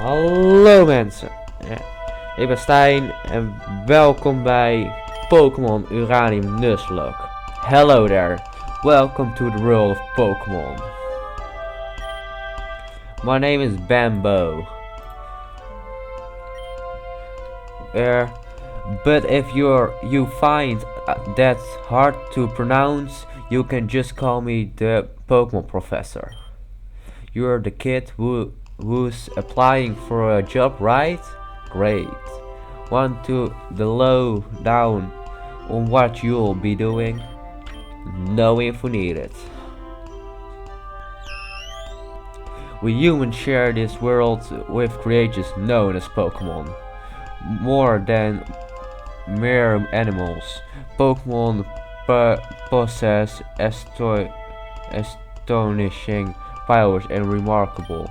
Hallo mensen, ik ben Stijn en welkom bij Pokémon Uranium Nuzlock. Hello there, welcome to the world of Pokémon. My name is Bambo. But if you find that hard to pronounce, you can just call me the Pokémon Professor. You're the kid who's applying for a job, right? Great. Want to the low down on what you'll be doing? No info needed. We humans share this world with creatures known as Pokemon. More than mere animals, Pokemon possess astonishing powers and remarkable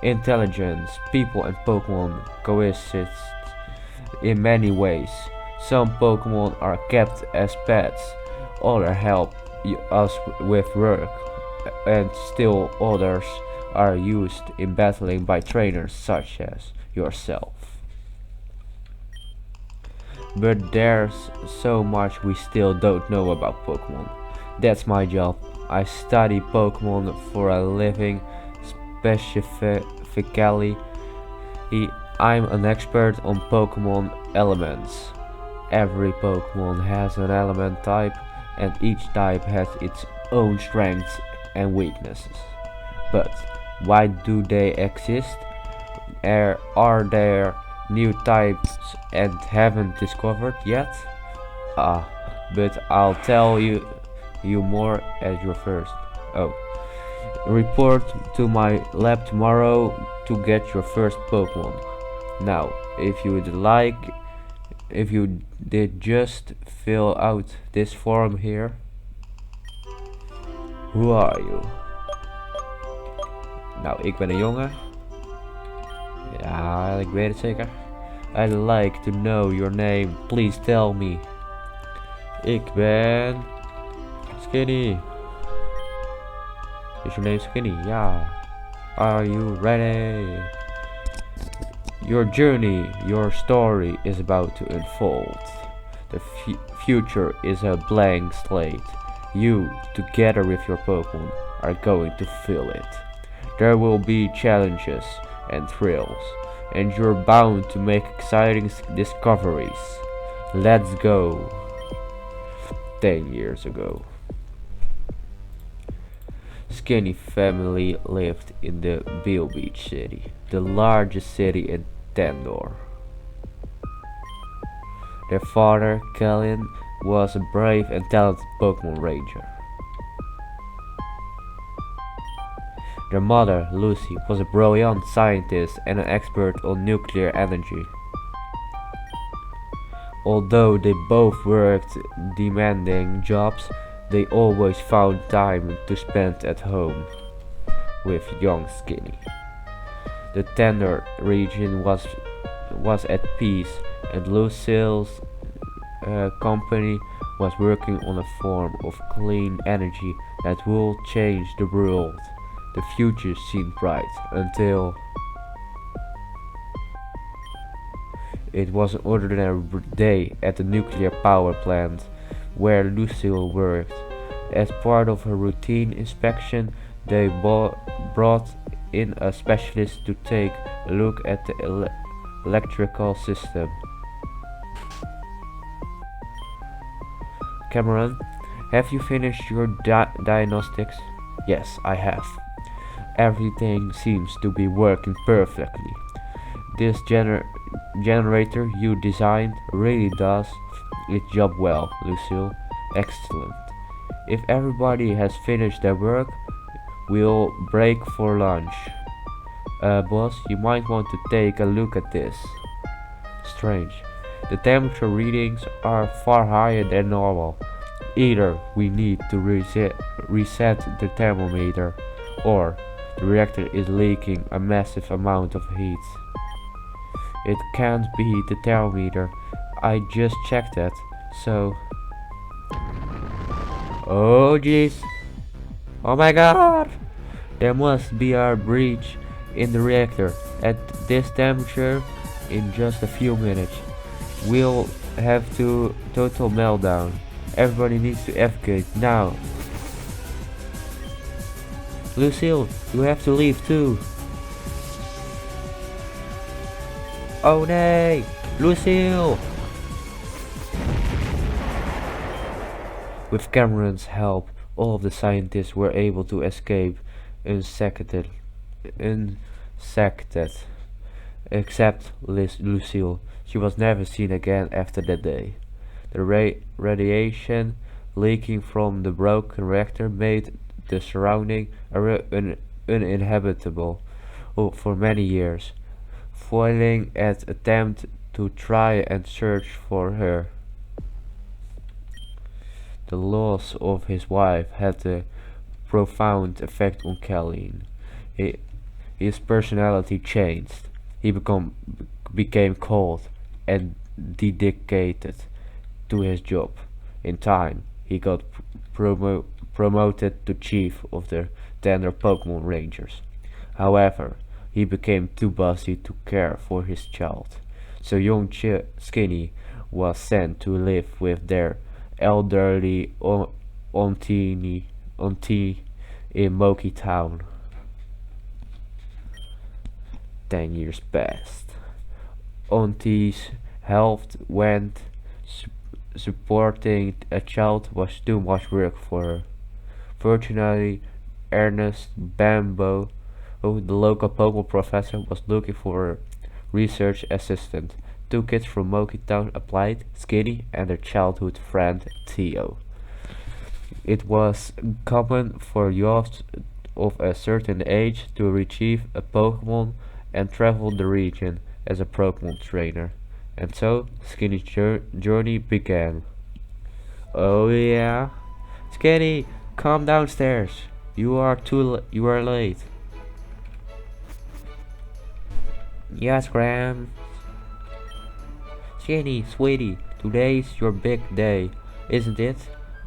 intelligence. People and Pokemon coexist in many ways. Some Pokemon are kept as pets, others help us with work, and still others are used in battling by trainers such as yourself. But there's so much we still don't know about Pokemon. That's my job. I study Pokemon for a living. Specifically, I'm an expert on Pokemon elements. Every Pokemon has an element type, and each type has its own strengths and weaknesses. But why do they exist? Are there new types and haven't discovered yet? But I'll tell you more at your first. Report to my lab tomorrow to get your first Pokemon. Now, if you did just fill out this form here. Who are you? Nou, ik ben een jongen. Ja, ik weet het zeker. I'd like to know your name. Please tell me. Ik ben Skinny. Is your name Skinny? Yeah. Are you ready? Your journey, your story is about to unfold. The future is a blank slate. You, together with your Pokemon, are going to fill it. There will be challenges and thrills, and you're bound to make exciting discoveries. Let's go. 10 years ago. Skinny family lived in the Beale Beach city, the largest city in Tandor. Their father, Kellyn, was a brave and talented Pokemon ranger. Their mother, Lucy, was a brilliant scientist and an expert on nuclear energy. Although they both worked demanding jobs, they always found time to spend at home with young Skinny. The Tandor region was at peace, and Lucille's company was working on a form of clean energy that will change the world. The future seemed bright until it was an ordinary day at the nuclear power plant where Lucille worked. As part of her routine inspection, they brought in a specialist to take a look at the electrical system. Cameron, have you finished your diagnostics? Yes, I have. Everything seems to be working perfectly. This generator you designed really does its job well, Lucille. Excellent. If everybody has finished their work, we'll break for lunch. Boss, you might want to take a look at this. Strange. The temperature readings are far higher than normal. Either we need to reset the thermometer, or the reactor is leaking a massive amount of heat. It can't be the thermometer. I just checked that, so... Oh jeez. Oh my god! There must be a breach in the reactor at this temperature in just a few minutes. We'll have to total meltdown. Everybody needs to evacuate now. Lucille, you have to leave too. Oh no! Lucille! With Cameron's help, all of the scientists were able to escape unseconded, except Lucille. She was never seen again after that day. The radiation leaking from the broken reactor made the surrounding area uninhabitable for many years, foiling at attempt to try and search for her. The loss of his wife had a profound effect on Colleen. His personality changed. He became cold and dedicated to his job. In time, he got promoted to chief of the Tender Pokemon Rangers. However, he became too busy to care for his child, so young Skinny was sent to live with their elderly auntie in Moki Town. 10 years passed. Auntie's health went. Supporting a child was too much work for her. Fortunately, Ernest Bambo, the local Pokemon professor, was looking for a research assistant. Two kids from Moki Town applied, Skinny and their childhood friend Theo. It was common for youths of a certain age to retrieve a Pokemon and travel the region as a Pokemon trainer. And so Skinny's journey began. Oh yeah? Skinny, come downstairs. You are late. Yes, Graham. Skinny, sweetie, today's your big day, isn't it?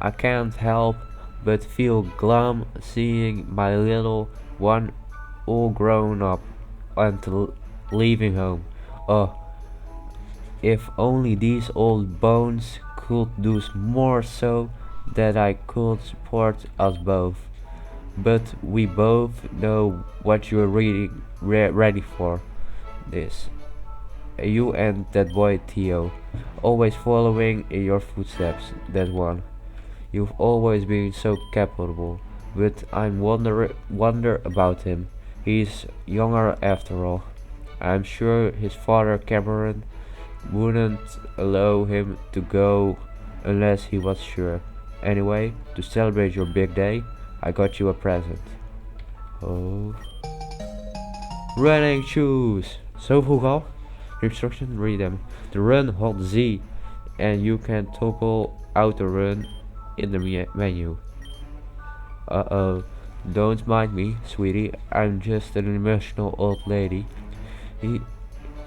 I can't help but feel glum seeing my little one all grown up and leaving home. Oh, if only these old bones could do more so that I could support us both. But we both know what you're really ready for. This. You and that boy Theo, always following in your footsteps, that one. You've always been so capable, but I wonder about him. He's younger after all. I'm sure his father Cameron wouldn't allow him to go unless he was sure. Anyway, to celebrate your big day, I got you a present. Oh. Running shoes! Zo vroeg al? Instructions, read them. To run, hold Z, and you can toggle out the run in the menu. Uh-oh. Don't mind me, sweetie. I'm just an emotional old lady.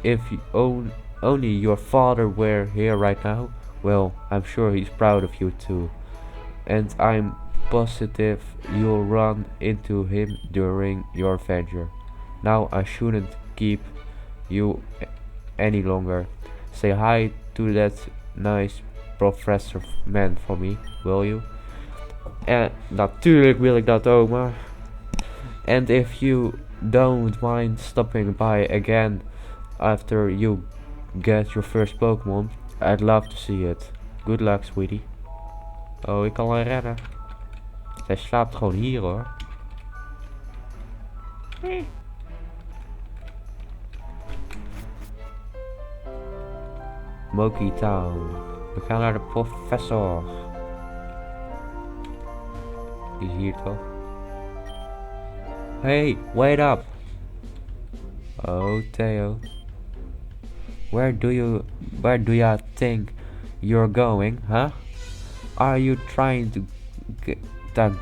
If only your father were here right now, well, I'm sure he's proud of you too. And I'm positive you'll run into him during your adventure. Now I shouldn't keep you any longer. Say hi to that nice professor man for me, will you? En natuurlijk wil ik dat ook, maar. And if you don't mind stopping by again after you get your first Pokemon, I'd love to see it. Good luck, sweetie. Oh, ik kan haar redden. Zij slaapt gewoon hier, hoor. Moki Town. We gaan naar de professor. Die is hier toch? Hey, wait up! Oh, Theo. Where do you think you're going, huh? Are you trying to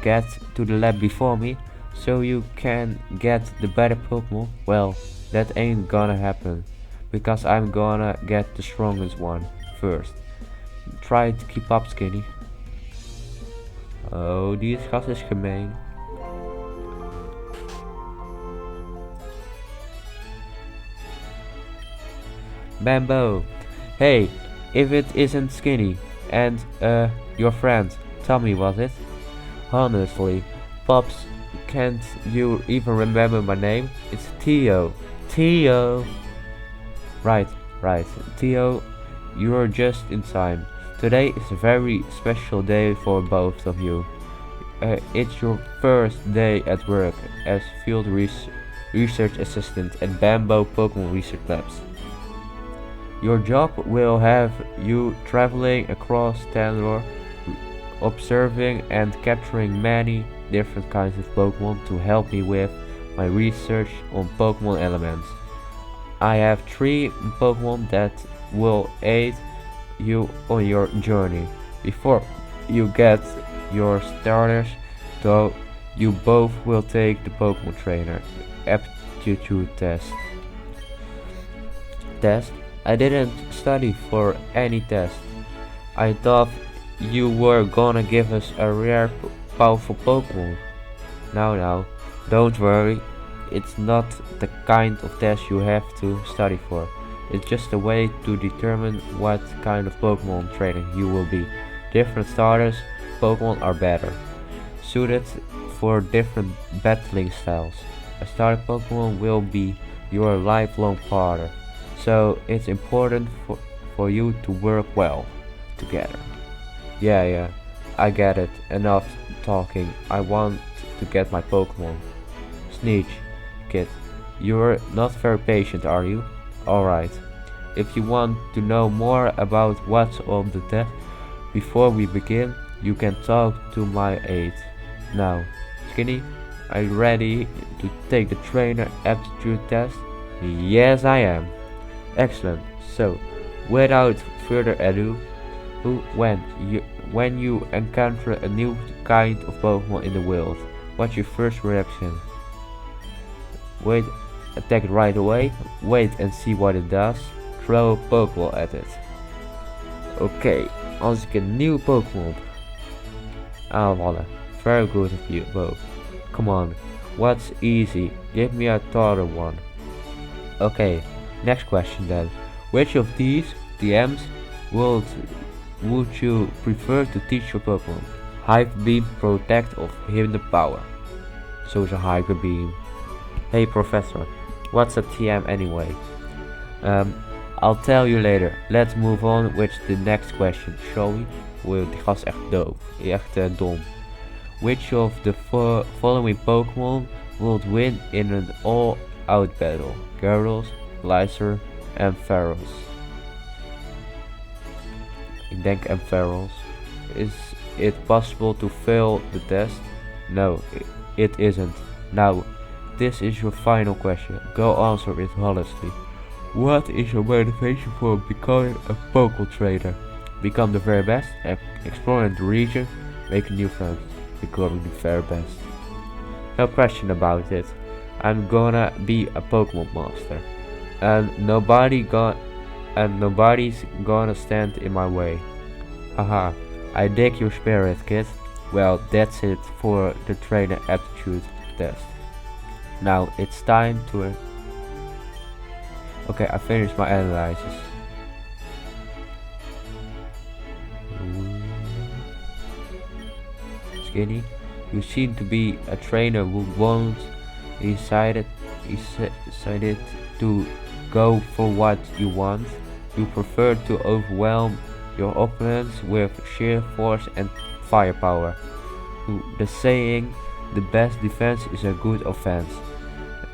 get to the lab before me, so you can get the better Pokemon? Well, that ain't gonna happen, because I'm gonna get the strongest one first. Try to keep up, Skinny. Oh, die gast is gemeen. Bamboo. Hey, if it isn't Skinny and your friend, Tommy, was it? Honestly, Pops, can't you even remember my name? It's Theo. Theo. Right, right. Theo, you're just in time. Today is a very special day for both of you. It's your first day at work as field research assistant at Bamboo Pokemon Research Labs. Your job will have you traveling across Tanor, observing and capturing many different kinds of Pokemon to help me with my research on Pokemon elements. I have 3 Pokemon that will aid you on your journey. Before you get your starters, though, you both will take the Pokemon Trainer aptitude test. I didn't study for any test. I thought you were gonna give us a rare powerful Pokemon. Now, don't worry. It's not the kind of test you have to study for. It's just a way to determine what kind of Pokemon trainer you will be. Different starters Pokemon are better suited for different battling styles. A starter Pokemon will be your lifelong partner, so it's important for you to work well together. Yeah, I get it. Enough talking. I want to get my Pokemon. Sneech, kid, you're not very patient, are you? Alright. If you want to know more about what's on the test before we begin, you can talk to my aide. Now, Skinny, are you ready to take the trainer aptitude test? Yes, I am. Excellent. So, without further ado, when you encounter a new kind of Pokemon in the world, what's your first reaction? Wait, attack it right away, wait and see what it does, throw a Pokeball at it. Okay, als ik een nieuw Pokémon aanvallen. Very good of you both. Come on, what's easy? Give me a taller one. Okay, next question then. Which of these DMs would you prefer to teach your Pokémon? Hyper Beam, Protect of Hidden Power. So is a Hyper Beam. Hey professor, what's a TM anyway? I'll tell you later. Let's move on with the next question, shall we? Wow, die gast is echt doof. Echt dom. Which of the following Pokémon would win in an all-out battle? Gyarados, Geyser, Ampharos. Ik denk Ampharos. Is it possible to fail the test? No, it isn't. Now, this is your final question. Go answer it honestly. What is your motivation for becoming a Pokemon trainer? Become the very best, exploring the region, making new friends, becoming the very best. No question about it. I'm gonna be a Pokemon master, and nobody's gonna stand in my way. Haha, I dig your spirit, kid. Well, that's it for the trainer aptitude test. Now it's time to... Okay, I finished my analysis. Skinny, you seem to be a trainer who won't decided to go for what you want. You prefer to overwhelm your opponents with sheer force and firepower. The saying, the best defense is a good offense,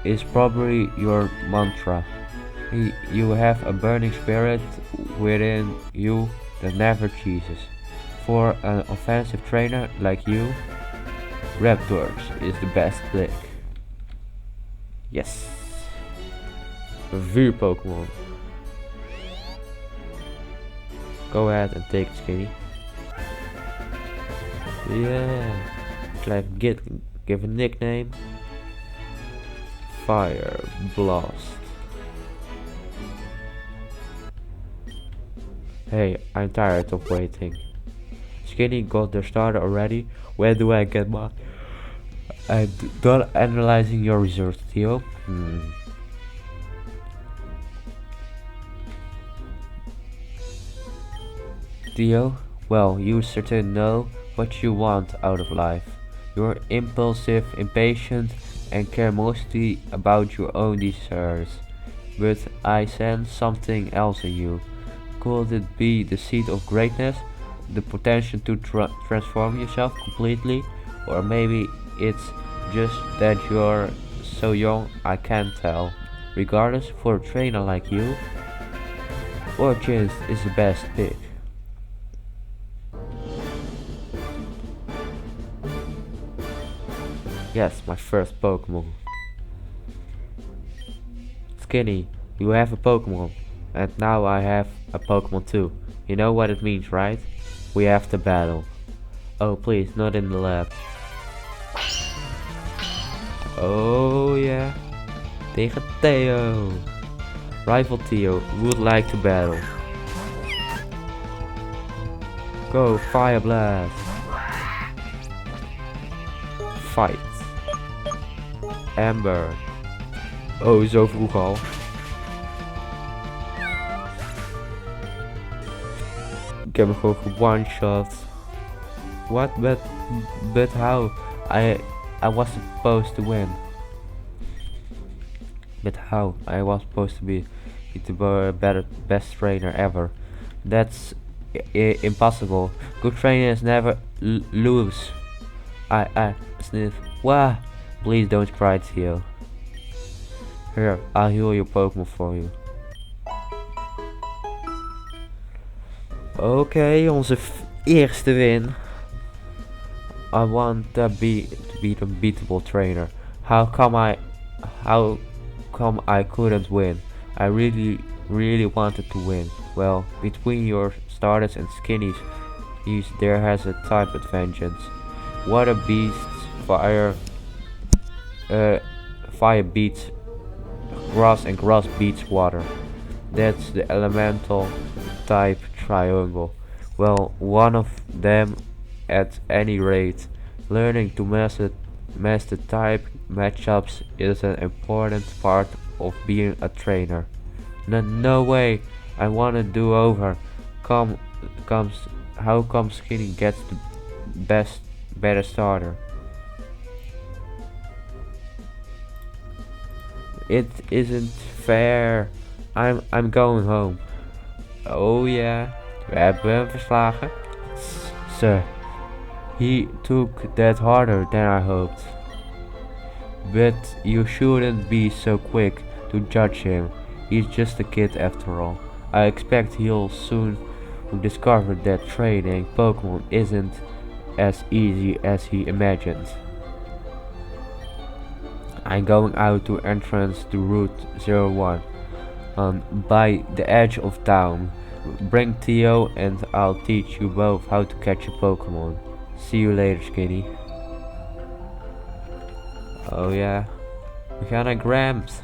is probably your mantra. You have a burning spirit within you that never ceases. For an offensive trainer like you, Raptors is the best pick. Yes. Vuur Pokémon. Go ahead and take it, Skinny. Yeah. Give a nickname. Fire Blast. Hey, I'm tired of waiting. Skinny got their starter already. Where do I get mine? I'm done analyzing your results, Theo. Theo, well, you certainly know what you want out of life. You're impulsive, impatient, and care mostly about your own desires. But I sense something else in you. Could it be the seed of greatness? The potential to transform yourself completely? Or maybe it's just that you're so young I can't tell. Regardless, for a trainer like you, Orchid is the best pick. Yes, my first Pokemon. Skinny, you have a Pokemon. And now I have a Pokemon too. You know what it means, right? We have to battle. Oh please, not in the lab. Oh yeah. Tegen Theo. Rival Theo would like to battle. Go, Fire Blast. Fight. Amber. Oh, zo vroeg al. Ik heb hem gewoon one-shot. What? But how? I was supposed to win. But how? I was supposed to be the best trainer ever. That's impossible. Good trainers never lose. I sniff. Wah! Please don't cry, Theo. Here, I'll heal your Pokemon for you. Oké, onze eerste win. I want to be the unbeatable trainer. How come I couldn't win? I really wanted to win. Well, between your starters and skinnies, there has a type advantage. Water beats fire, fire beats grass, and grass beats water. That's the elemental type triangle. Well, one of them at any rate. Learning to master type matchups is an important part of being a trainer. No way, I want to do over. How come Skinny gets the better starter? It isn't fair. I'm going home. Oh yeah, we hebben hem verslagen. Sir, he took that harder than I hoped. But you shouldn't be so quick to judge him. He's just a kid after all. I expect he'll soon discover that training Pokemon isn't as easy as he imagined. I'm going out to entrance to Route 01 by the edge of town. Bring Theo and I'll teach you both how to catch a Pokemon. See you later, Skinny. Oh ja, we gaan naar Gramps.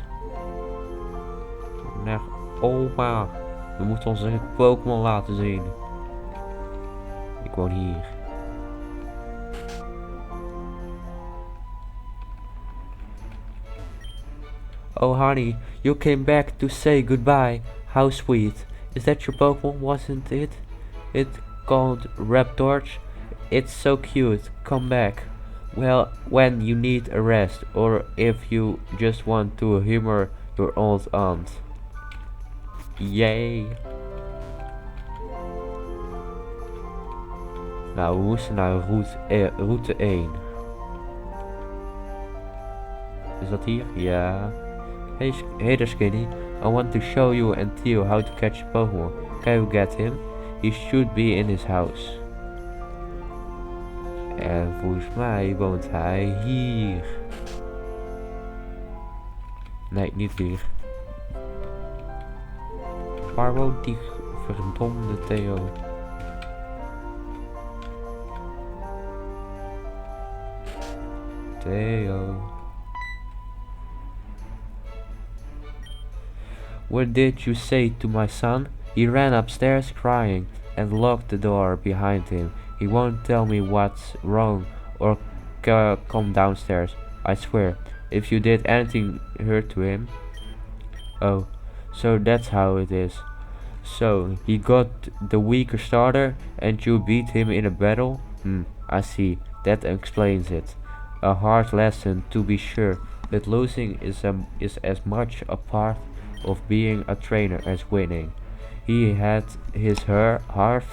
Naar oma. We moeten onze Pokémon laten zien. Ik woon hier. Oh honey, you came back to say goodbye. How sweet. Is that your Pokémon, wasn't it? It's called Raptorch. It's so cute. Come back. Well, when you need a rest, or if you just want to humor your old aunt. Yay. Nou, we moesten naar route 1. Is dat hier? Ja. Hey there, Skinny. I want to show you and Theo how to catch a Pokemon. Can you get him? He should be in his house. En volgens mij woont hij hier. Nee, niet hier. Waar woont die verdomde Theo? Theo. What did you say to my son? He ran upstairs crying and locked the door behind him. He won't tell me what's wrong or come downstairs, I swear. If you did anything hurt to him. Oh, so that's how it is. So, he got the weaker starter and you beat him in a battle? I see. That explains it. A hard lesson to be sure, but losing is as much a part of being a trainer as winning. He had his heart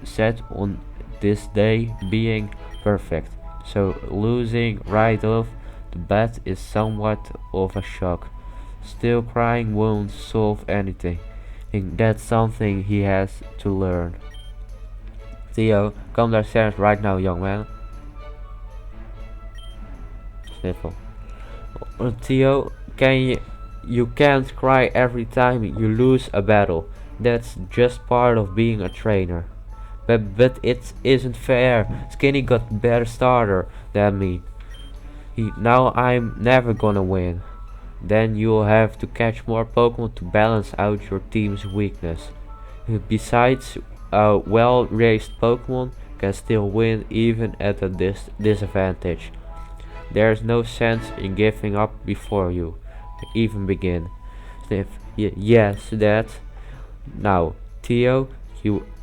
set on this day being perfect, so losing right off the bat is somewhat of a shock. Still, crying won't solve anything. And that's something he has to learn. Theo, come downstairs right now, young man. Sniffle. Theo, you can't cry every time you lose a battle. That's just part of being a trainer. But it isn't fair. Skinny got better starter than me. Now I'm never gonna win. Then you'll have to catch more Pokemon to balance out your team's weakness. Besides, a well-raised Pokemon can still win even at a disadvantage. There's no sense in giving up before you even begin. Sniff. Yes, that. Now, Theo,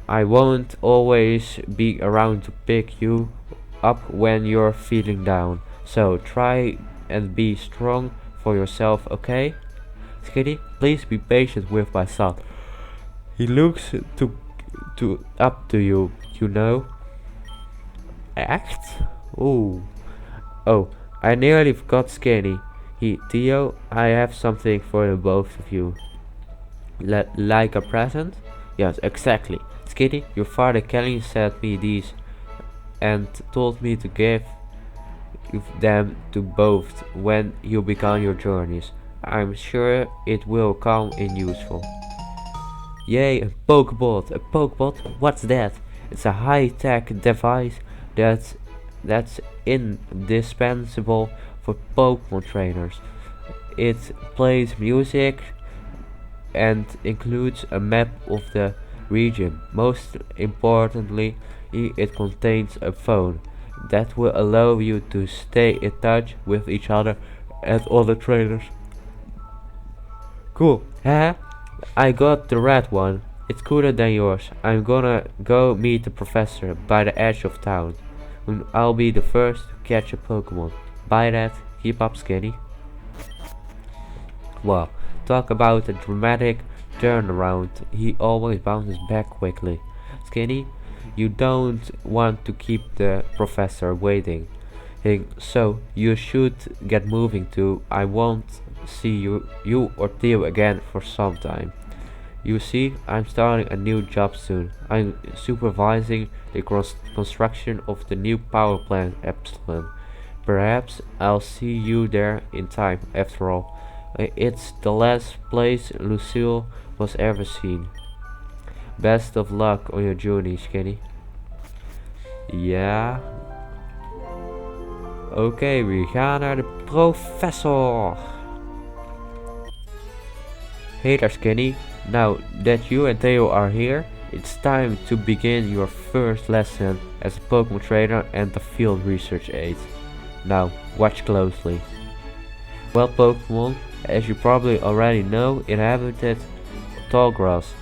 I won't always be around to pick you up when you're feeling down. So try and be strong for yourself, okay? Skitty, please be patient with my son. He looks up to you, you know. Act? Ooh. Oh, I nearly forgot Skinny. Theo, I have something for the both of you. Like a present? Yes, exactly. Skitty, your father Kelly sent me these and told me to give them to both when you begin your journeys. I'm sure it will come in useful. Yay, a Pokebot! A Pokebot? What's that? It's a high-tech device that's indispensable for Pokemon trainers. It plays music and includes a map of the region. Most importantly, it contains a phone that will allow you to stay in touch with each other and other trainers. Cool, huh? I got the red one. It's cooler than yours. I'm gonna go meet the professor by the edge of town. And I'll be the first to catch a Pokemon. Bye that. Keep up, Skinny. Well, talk about a dramatic turnaround. He always bounces back quickly. Skinny, you don't want to keep the professor waiting. So you should get moving too. I won't see you or Theo again for some time. You see, I'm starting a new job soon. I'm supervising the construction of the new power plant Epsilon. Perhaps I'll see you there in time after all. It's the last place Lucille was ever seen. Best of luck on your journey, Skinny. Ja. Oké, we gaan naar de professor. Hey there, Skinny. Now that you and Theo are here, it's time to begin your first lesson as a Pokemon trainer and a field research aide. Now, watch closely. Well, Pokemon, as you probably already know, inhabited tall grass.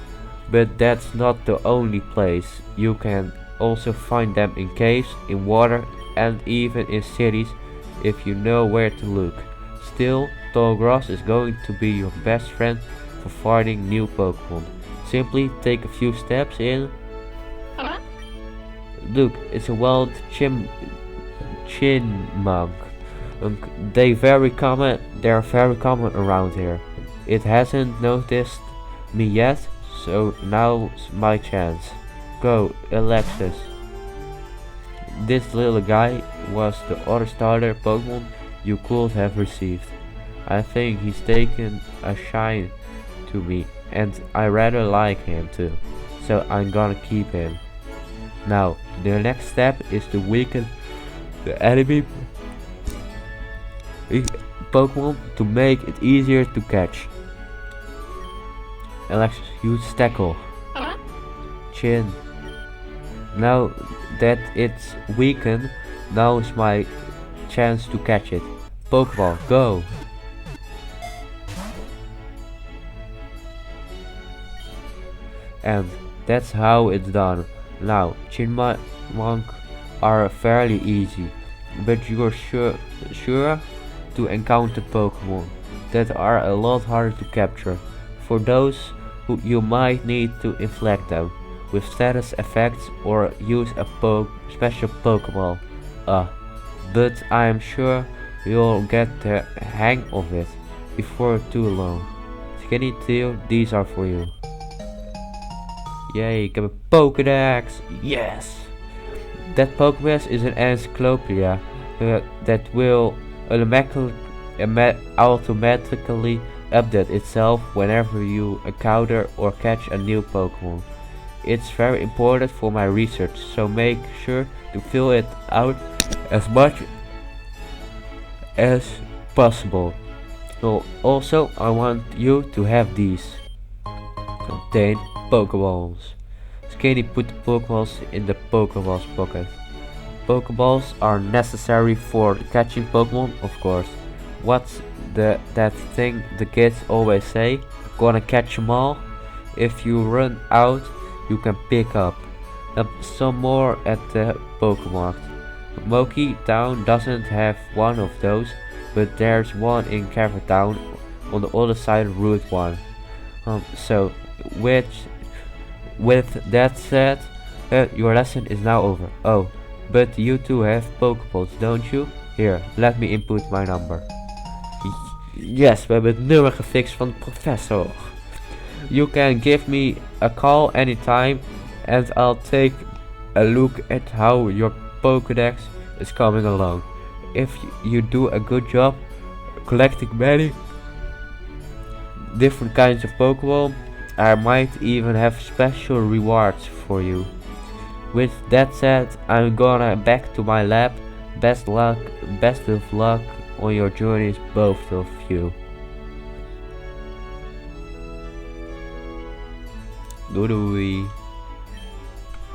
But that's not the only place. You can also find them in caves, in water, and even in cities if you know where to look. Still, tall grass is going to be your best friend for finding new Pokemon. Simply take a few steps in. Look, it's a wild Chinmunk. They are very common around here. It hasn't noticed me yet, so now's my chance. Go, Alexis. This little guy was the other starter Pokemon you could have received. I think he's taken a shine to me, and I rather like him too, so I'm gonna keep him. Now, the next step is to weaken the enemy Pokemon to make it easier to catch. Alexis, use Tackle. Chin. Now that it's weakened, now is my chance to catch it. Pokeball, go! and that's how it's done. Now, Chipmunk are fairly easy, but you're sure to encounter Pokemon that are a lot harder to capture. For those who you might need to inflect them with status effects or use a special Pokeball. But I'm sure you'll get the hang of it before too long. Skinny Tail, these are for you. Yay, ik heb een Pokédex! Yes! That Pokédex is an encyclopedia that will automatically update itself whenever you encounter or catch a new Pokemon. It's very important for my research, so make sure to fill it out as much as possible. So also I want you to have these. Contain Pokeballs. Skinny put the Pokeballs in the Pokeballs pocket. Pokeballs are necessary for catching Pokemon, of course. What's that thing the kids always say? Gonna catch 'em all? If you run out, you can pick up some more at the Pokemon. Moki Town doesn't have one of those, but there's one in Cavern Town on the other side of Route 1. So, with that said, your lesson is now over. Oh, but you two have Pokeballs, don't you? Here, let me input my number. Yes, we hebben het nummer gefixt van de professor. You can give me a call anytime and I'll take a look at how your Pokédex is coming along. If you do a good job collecting many different kinds of Pokemon, I might even have special rewards for you. With that said, I'm gonna back to my lab. Best of luck on your journeys, both of you. Doei.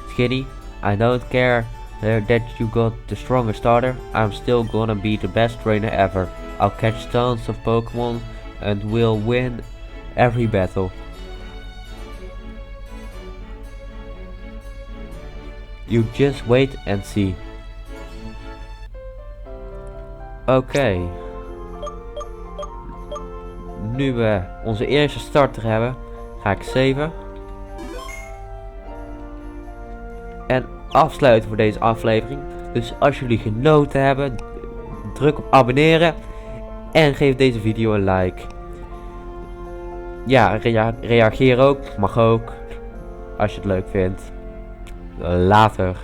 Skinny, I don't care that you got the strongest starter, I'm still gonna be the best trainer ever. I'll catch tons of Pokemon and will win every battle. You just wait and see. Oké. Nu we onze eerste starter hebben, ga ik saven. En afsluiten voor deze aflevering. Dus als jullie genoten hebben, druk op abonneren. En geef deze video een like. Ja, reageer ook. Mag ook. Als je het leuk vindt. Later.